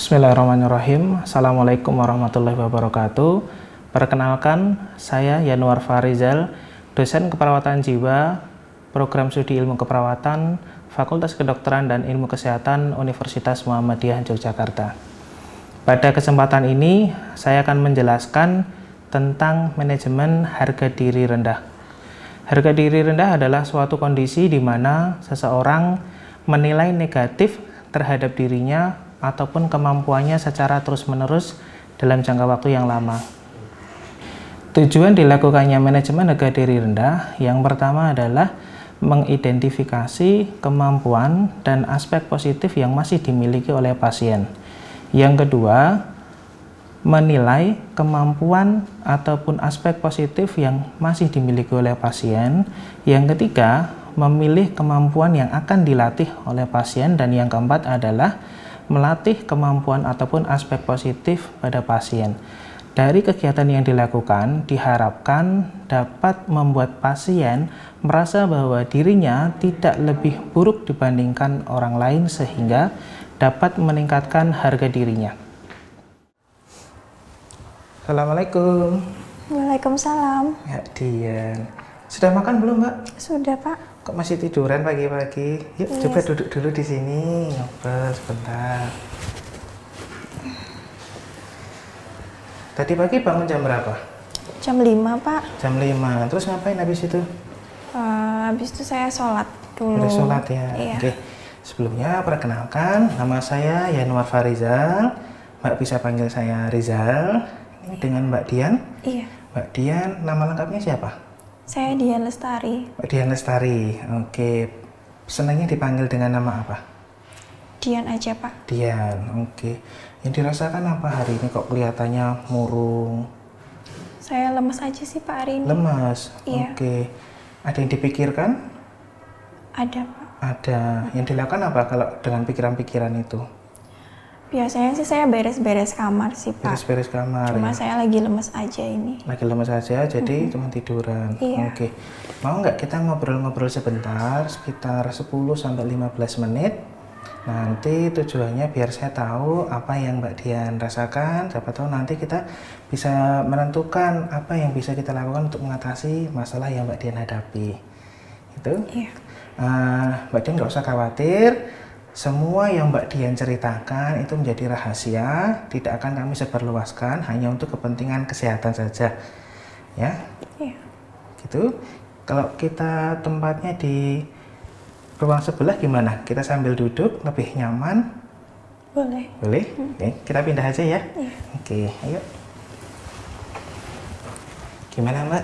Bismillahirrahmanirrahim. Assalamualaikum warahmatullahi wabarakatuh. Perkenalkan, saya Yanuar Farizal, dosen keperawatan jiwa, program studi ilmu keperawatan, Fakultas Kedokteran dan Ilmu Kesehatan Universitas Muhammadiyah Yogyakarta. Pada kesempatan ini, saya akan menjelaskan tentang manajemen harga diri rendah. Harga diri rendah adalah suatu kondisi di mana seseorang menilai negatif terhadap dirinya ataupun kemampuannya secara terus-menerus dalam jangka waktu yang lama. Tujuan dilakukannya manajemen harga diri rendah yang pertama adalah mengidentifikasi kemampuan dan aspek positif yang masih dimiliki oleh pasien. Yang kedua, menilai kemampuan ataupun aspek positif yang masih dimiliki oleh pasien. Yang ketiga, memilih kemampuan yang akan dilatih oleh pasien. Dan yang keempat adalah melatih kemampuan ataupun aspek positif pada pasien. Dari kegiatan yang dilakukan diharapkan dapat membuat pasien merasa bahwa dirinya tidak lebih buruk dibandingkan orang lain sehingga dapat meningkatkan harga dirinya. Assalamualaikum. Waalaikumsalam. Ya, Dian. Sudah makan belum, Mbak? Sudah, Pak. Kok masih tiduran pagi-pagi? Yuk, yes. Coba duduk dulu di sini, ngobrol sebentar. Tadi pagi bangun jam berapa? Jam 5, Pak. Jam 5. Terus ngapain habis itu? Habis itu saya sholat dulu. Udah sholat ya? Iya. Oke. Sebelumnya perkenalkan, nama saya Yanuar Farizal. Mbak bisa panggil saya Rizal. Ini dengan Mbak Dian. Iya. Mbak Dian, nama lengkapnya siapa? Saya Dian Lestari. Mbak Dian Lestari. Oke. Senangnya dipanggil dengan nama apa? Dian aja, Pak. Dian. Oke. Yang dirasakan apa hari ini kok kelihatannya murung? Saya lemes aja sih, Pak, hari ini. Lemes? Iya. Oke. Ada yang dipikirkan? Ada, Pak. Ada. Yang dilakukan apa kalau dengan pikiran-pikiran itu? Biasanya sih saya beres-beres kamar sih, Pak. Beres-beres kamar. Cuma ya? saya lagi lemes aja ini. Lagi lemes aja, jadi cuma tiduran. Iya. Oke. Mau nggak kita ngobrol-ngobrol sebentar, sekitar 10-15 menit? Nanti tujuannya biar saya tahu apa yang Mbak Dian rasakan. Siapa tahu nanti kita bisa menentukan apa yang bisa kita lakukan untuk mengatasi masalah yang Mbak Dian hadapi. Itu? Iya. Mbak Dian nggak usah khawatir. Semua yang Mbak Dian ceritakan itu menjadi rahasia, tidak akan kami sebarluaskan, hanya untuk kepentingan kesehatan saja, ya. Iya. Gitu. Kalau kita tempatnya di ruang sebelah gimana? Kita sambil duduk lebih nyaman? Boleh. Boleh? Oke, kita pindah aja ya. Iya. Oke, ayo. Gimana Mbak?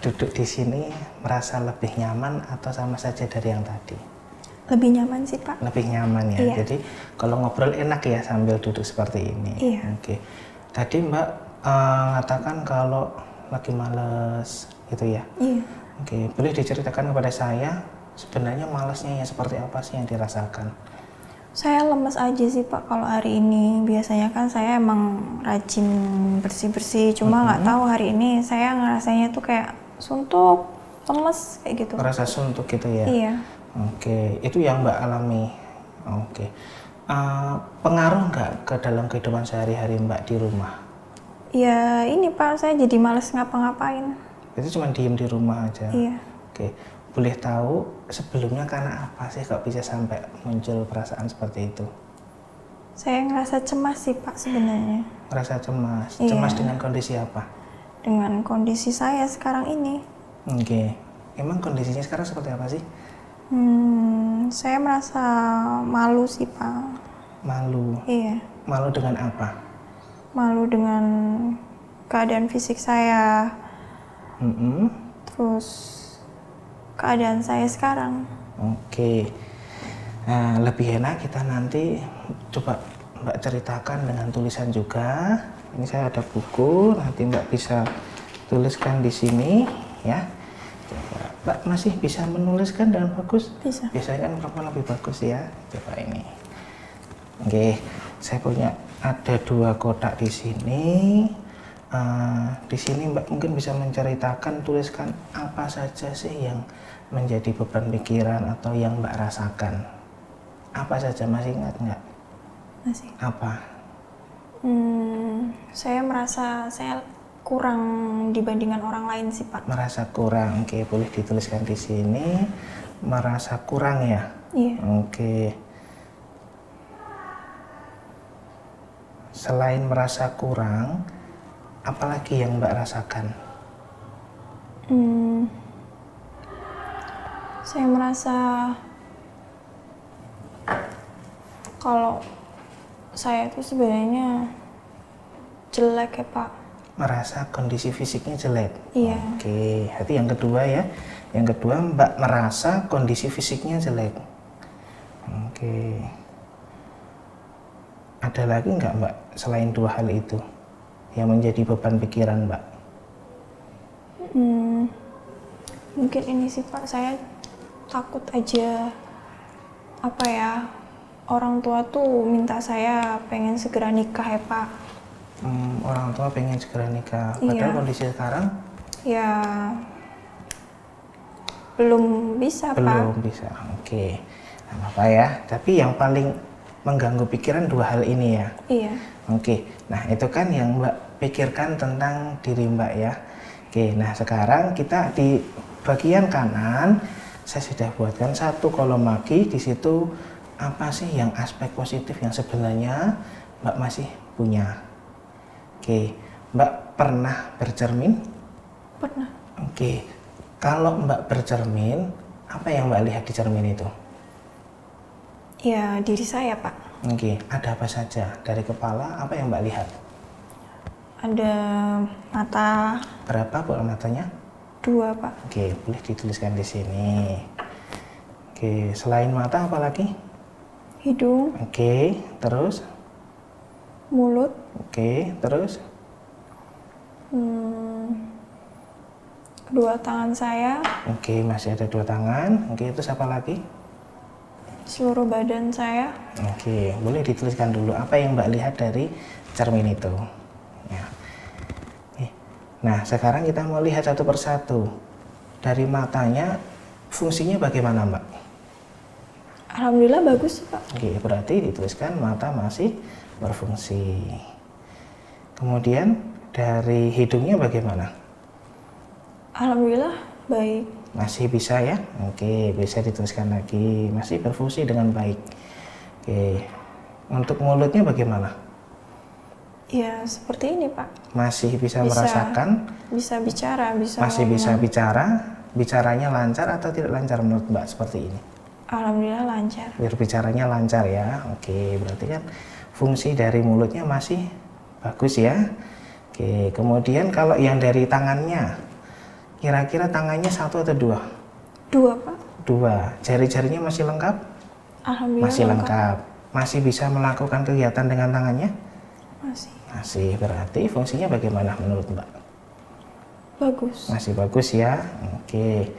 Duduk di sini merasa lebih nyaman atau sama saja dari yang tadi? Lebih nyaman sih, Pak. Lebih nyaman ya. Iya. Jadi kalau ngobrol enak ya sambil duduk seperti ini. Iya. Oke. Tadi Mbak mengatakan kalau lagi males gitu ya. Iya. Oke. Boleh diceritakan kepada saya sebenarnya malesnya ya seperti apa sih yang dirasakan? Saya lemes aja sih, Pak, kalau hari ini. Biasanya kan saya emang rajin bersih-bersih. Cuma nggak tahu hari ini saya ngerasanya tuh kayak suntuk, lemes kayak gitu. Rasa suntuk gitu ya? Iya. Oke, itu yang Mbak alami. Oke. Pengaruh nggak ke dalam kehidupan sehari-hari Mbak di rumah? Ya ini, Pak, saya jadi males ngapa-ngapain. Itu cuma diem di rumah aja? Iya. Oke, boleh tahu sebelumnya karena apa sih kok bisa sampai muncul perasaan seperti itu? Saya ngerasa cemas sih, Pak, sebenarnya. Ngerasa cemas? Iya. Cemas dengan kondisi apa? Dengan kondisi saya sekarang ini. Oke, emang kondisinya sekarang seperti apa sih? Saya merasa malu sih, Pak. Malu? Iya. Malu dengan apa? Malu dengan keadaan fisik saya. Terus keadaan saya sekarang. Oke. Nah, lebih enak kita nanti coba Mbak ceritakan dengan tulisan juga. Ini saya ada buku, nanti Mbak bisa tuliskan di sini ya. Coba, Mbak masih bisa menuliskan dengan bagus? Bisa. Biasanya kan perempuan lebih bagus ya. Coba ini. Oke, saya punya ada 2 kotak di sini. Di sini Mbak mungkin bisa menceritakan, tuliskan apa saja sih yang menjadi beban pikiran atau yang Mbak rasakan. Apa saja, masih ingat nggak? Masih. Apa? Saya merasa saya kurang dibandingkan orang lain sih Pak. Merasa kurang. Oke, boleh dituliskan di sini. Merasa kurang ya. Iya. Oke. Selain merasa kurang, apalagi yang Mbak rasakan? Saya merasa kalau saya itu sebenarnya jelek ya Pak. Merasa kondisi fisiknya jelek? Iya. Oke, berarti yang kedua ya. Yang kedua, Mbak merasa kondisi fisiknya jelek. Oke. Ada lagi nggak Mbak selain dua hal itu yang menjadi beban pikiran Mbak? Mungkin ini sih Pak, saya takut aja orang tua tuh minta saya pengen segera nikah ya Pak. Orang tua pengen segera nikah, Iya. padahal kondisi sekarang Ya belum bisa Pak. belum bisa. Oke, nggak apa-apa ya. Tapi yang paling mengganggu pikiran dua hal ini ya. Iya. Oke, nah itu kan yang Mbak pikirkan tentang diri Mbak ya. Oke, nah sekarang kita di bagian kanan saya sudah buatkan satu kolom lagi. Di situ apa sih yang aspek positif yang sebenarnya Mbak masih punya? Oke, Mbak pernah bercermin? Pernah. Oke, kalau Mbak bercermin, apa yang Mbak lihat di cermin itu? Ya diri saya Pak. Oke, ada apa saja dari kepala? Apa yang Mbak lihat? Ada mata Berapa bola matanya? 2 Pak. Oke, boleh dituliskan di sini. Oke, selain mata apa lagi? Hidung, Oke, terus? mulut, Oke, terus? kedua tangan saya, Oke, masih ada dua tangan. Oke, terus apa lagi? seluruh badan saya. Oke, boleh dituliskan dulu apa yang Mbak lihat dari cermin itu. Ya. Nah, sekarang kita mau lihat satu persatu. Dari matanya, fungsinya bagaimana Mbak? Alhamdulillah bagus Pak. Oke, berarti dituliskan mata masih berfungsi. Kemudian dari hidungnya bagaimana? Alhamdulillah baik. Masih bisa ya? Oke, bisa dituliskan lagi. Masih berfungsi dengan baik. Oke, untuk mulutnya bagaimana? Ya seperti ini Pak. Masih bisa merasakan? Bisa bicara, bisa Masih bisa ngomong. bicara? Bicaranya lancar atau tidak lancar menurut Mbak seperti ini? Alhamdulillah lancar. Berbicaranya lancar ya. Oke, berarti kan fungsi dari mulutnya masih bagus ya. Oke, kemudian kalau yang dari tangannya, kira-kira tangannya satu atau dua? 2 Pak. Dua. Jari-jarinya masih lengkap? Alhamdulillah Masih lengkap. Masih bisa melakukan kegiatan dengan tangannya? Masih Masih. Berarti fungsinya bagaimana menurut Mbak? bagus. Masih bagus ya. Oke.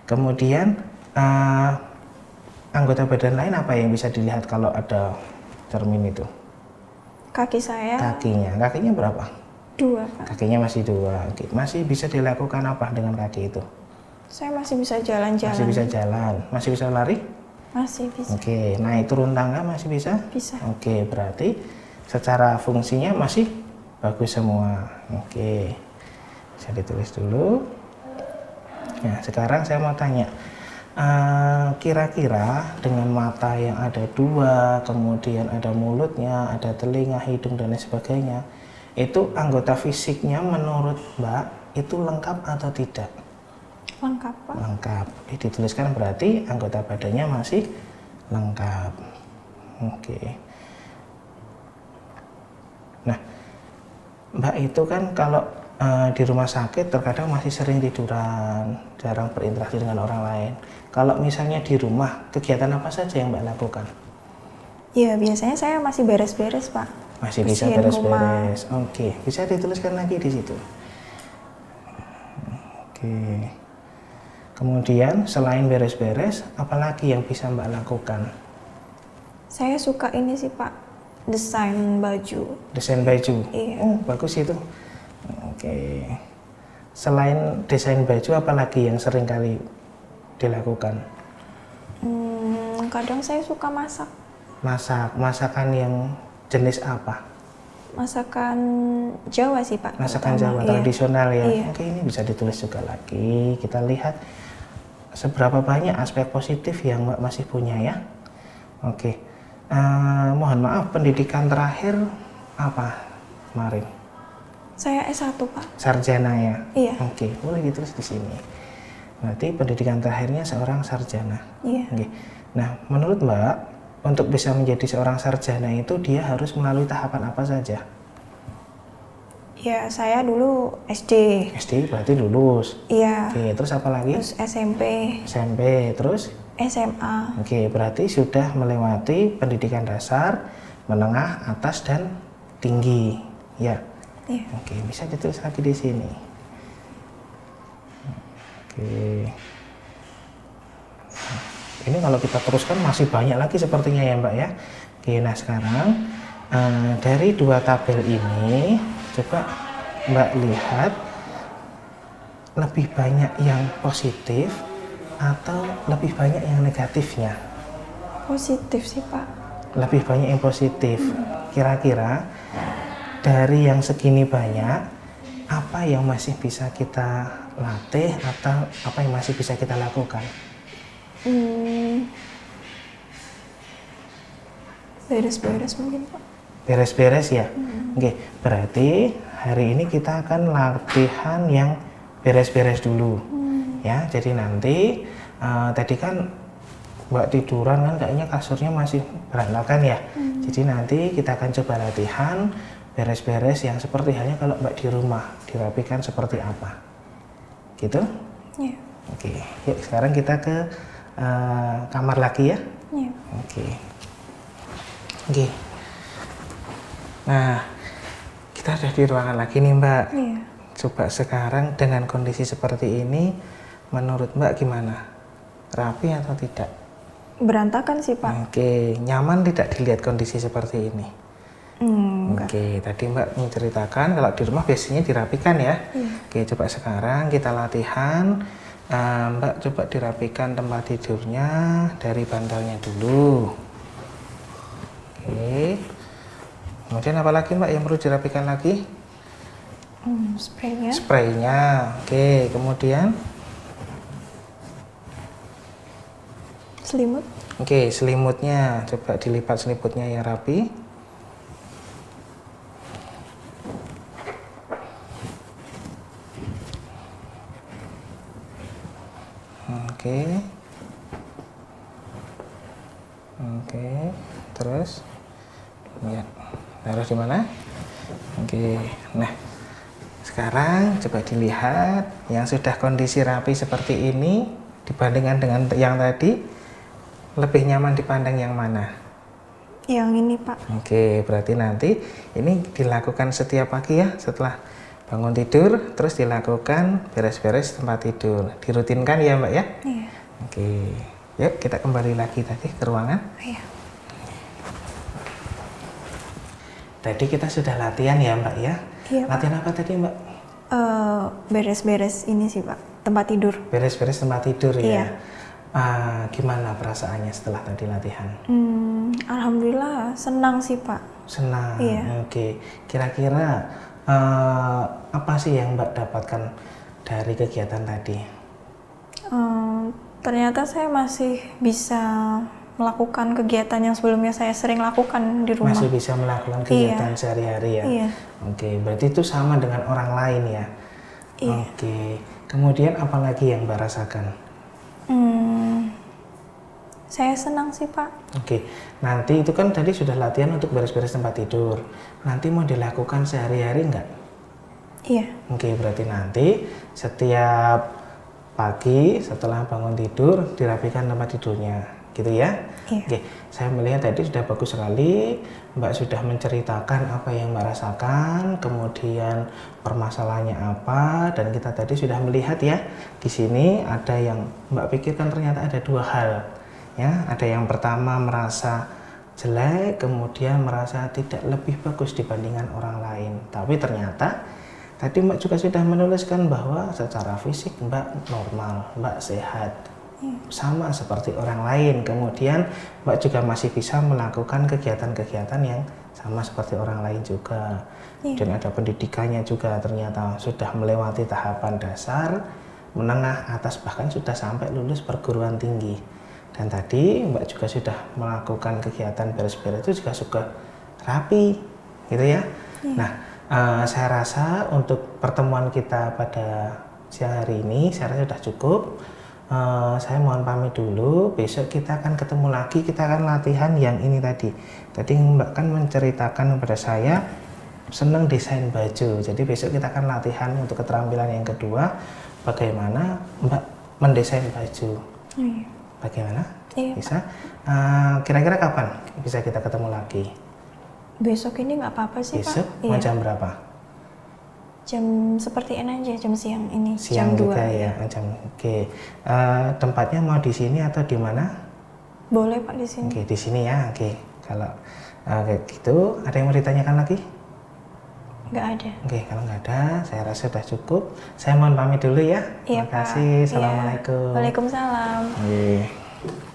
Kemudian anggota badan lain apa yang bisa dilihat kalau ada cermin itu? Kaki saya Kakinya berapa? 2 Pak. Kakinya masih dua. Oke. Masih bisa dilakukan apa dengan kaki itu? Saya masih bisa jalan-jalan. Masih bisa jalan. Masih bisa lari? Masih bisa. Oke. Naik turun tangga masih bisa? Bisa. Oke. Berarti secara fungsinya masih bagus semua. Oke. Bisa ditulis dulu. Nah, sekarang saya mau tanya, kira-kira dengan mata yang ada dua, kemudian ada mulutnya, ada telinga, hidung, dan lain sebagainya, itu anggota fisiknya menurut Mbak itu lengkap atau tidak? Lengkap Pak. Lengkap. Dituliskan berarti anggota badannya masih lengkap. Oke. Nah, Mbak itu kan kalau di rumah sakit terkadang masih sering tiduran, jarang berinteraksi dengan orang lain. Kalau misalnya di rumah, kegiatan apa saja yang Mbak lakukan? Ya biasanya saya masih beres-beres Pak. Masih bisa Bersihin beres-beres. Oke, bisa dituliskan lagi di situ. Oke. Kemudian selain beres-beres, apalagi yang bisa Mbak lakukan? Saya suka ini sih Pak, desain baju. Desain baju. Iya. Oh, bagus itu. Oke. Selain desain baju, apalagi yang sering kali dilakukan? Kadang saya suka masak. Masakan yang jenis apa? masakan Jawa sih Pak. Masakan terutama. Jawa tradisional ya. Iya. Oke, ini bisa ditulis juga lagi. Kita lihat seberapa banyak aspek positif yang Mbak masih punya ya. Oke. Mohon maaf, pendidikan terakhir apa kemarin? Saya S1 Pak. Sarjana ya. Iya. Oke, boleh ditulis di sini. Berarti pendidikan terakhirnya seorang sarjana. Iya. Oke. Nah, menurut Mbak, untuk bisa menjadi seorang sarjana itu dia harus melalui tahapan apa saja? Ya saya dulu SD. SD berarti lulus. Iya. Oke, terus apa lagi? Terus SMP, SMP, terus? SMA. Oke, berarti sudah melewati pendidikan dasar, menengah, atas, dan tinggi. Ya. Iya. Oke, bisa ditulis lagi di sini. Oke. Ini kalau kita teruskan masih banyak lagi sepertinya ya Mbak ya. Oke, nah sekarang dari dua tabel ini coba Mbak lihat lebih banyak yang positif atau lebih banyak yang negatifnya. Positif sih Pak. Lebih banyak yang positif. Kira-kira dari yang segini banyak apa yang masih bisa kita latih atau apa yang masih bisa kita lakukan? Beres-beres mungkin Pak. Beres-beres ya. Oke, berarti hari ini kita akan latihan yang beres-beres dulu. Ya, jadi nanti tadi kan Mbak tiduran kan kayaknya kasurnya masih berantakan ya. Jadi nanti kita akan coba latihan beres-beres yang seperti halnya kalau Mbak di rumah, dirapikan seperti apa. Gitu? Iya. Oke, yuk sekarang kita ke kamar lagi ya. Iya. Oke. Oke. Nah, kita udah di ruangan lagi nih Mbak. Iya. Coba sekarang dengan kondisi seperti ini, menurut Mbak gimana? Rapi atau tidak? Berantakan sih Pak. Oke, nyaman tidak dilihat kondisi seperti ini? Enggak. Oke, tadi Mbak menceritakan kalau di rumah biasanya dirapikan ya. Iya. Oke, coba sekarang kita latihan. Mbak coba dirapikan tempat tidurnya dari bantalnya dulu. Oke. Kemudian apa lagi Mbak yang perlu dirapikan lagi? Spraynya. Spraynya. Oke, kemudian? Selimut. Oke, selimutnya. Coba dilipat selimutnya yang rapi. Oke. Oke, terus ya, taruh di mana? Oke, nah sekarang coba dilihat yang sudah kondisi rapi seperti ini dibandingkan dengan yang tadi, lebih nyaman dipandang yang mana? Yang ini Pak. Oke, berarti nanti ini dilakukan setiap pagi ya setelah bangun tidur, terus dilakukan beres-beres tempat tidur. Dirutinkan ya Mbak ya? Iya. Oke, yuk kita kembali lagi tadi ke ruangan. Iya. Tadi kita sudah latihan ya Mbak ya? Iya, Pak. Latihan apa tadi Mbak? Beres-beres ini sih Pak. Tempat tidur. Beres-beres tempat tidur Iya. ya? Gimana perasaannya setelah tadi latihan? Alhamdulillah senang sih Pak. Senang. Iya. Oke, kira-kira apa sih yang Mbak dapatkan dari kegiatan tadi? Ternyata saya masih bisa melakukan kegiatan yang sebelumnya saya sering lakukan di rumah. Masih bisa melakukan kegiatan sehari-hari ya? Iya. Oke, berarti itu sama dengan orang lain ya? Iya. Oke, kemudian apa lagi yang Mbak rasakan? Saya senang sih Pak. Oke, nanti itu kan tadi sudah latihan untuk beres-beres tempat tidur. Nanti mau dilakukan sehari-hari nggak? Iya. Oke, berarti nanti setiap pagi setelah bangun tidur dirapikan tempat tidurnya, gitu ya? Iya. Oke, saya melihat tadi sudah bagus sekali. Mbak sudah menceritakan apa yang Mbak rasakan, kemudian permasalahannya apa, dan kita tadi sudah melihat ya di sini ada yang Mbak pikirkan ternyata ada dua hal. Ya, ada yang pertama merasa jelek, kemudian merasa tidak lebih bagus dibandingkan orang lain. Tapi ternyata tadi Mbak juga sudah menuliskan bahwa secara fisik Mbak normal, Mbak sehat. sama seperti orang lain. Kemudian Mbak juga masih bisa melakukan kegiatan-kegiatan yang sama seperti orang lain juga. Dan ada pendidikannya juga, ternyata sudah melewati tahapan dasar, menengah, atas, bahkan sudah sampai lulus perguruan tinggi. Dan tadi Mbak juga sudah melakukan kegiatan beres-beres itu juga suka rapi gitu ya. Nah, saya rasa untuk pertemuan kita pada siang hari ini saya rasa sudah cukup. Saya mohon pamit dulu, besok kita akan ketemu lagi, kita akan latihan yang ini tadi. Tadi Mbak kan menceritakan kepada saya senang desain baju, jadi besok kita akan latihan untuk keterampilan yang kedua, bagaimana Mbak mendesain baju. Bagaimana? Bisa? Kira-kira kapan bisa kita ketemu lagi? Besok ini nggak apa-apa sih Besok Pak? mau jam berapa? Jam seperti ini aja, jam siang ini. Siang jam 2 juga ya, jam. Oke. Tempatnya mau di sini atau di mana? Boleh Pak di sini. Oke, di sini ya. Oke. Kalau kayak gitu, ada yang mau ditanyakan lagi? Nggak ada. Oke, kalau nggak ada, saya rasa sudah cukup. Saya mohon pamit dulu ya. Iya, Terima kasih. Pak. Assalamualaikum. Waalaikumsalam. Oke.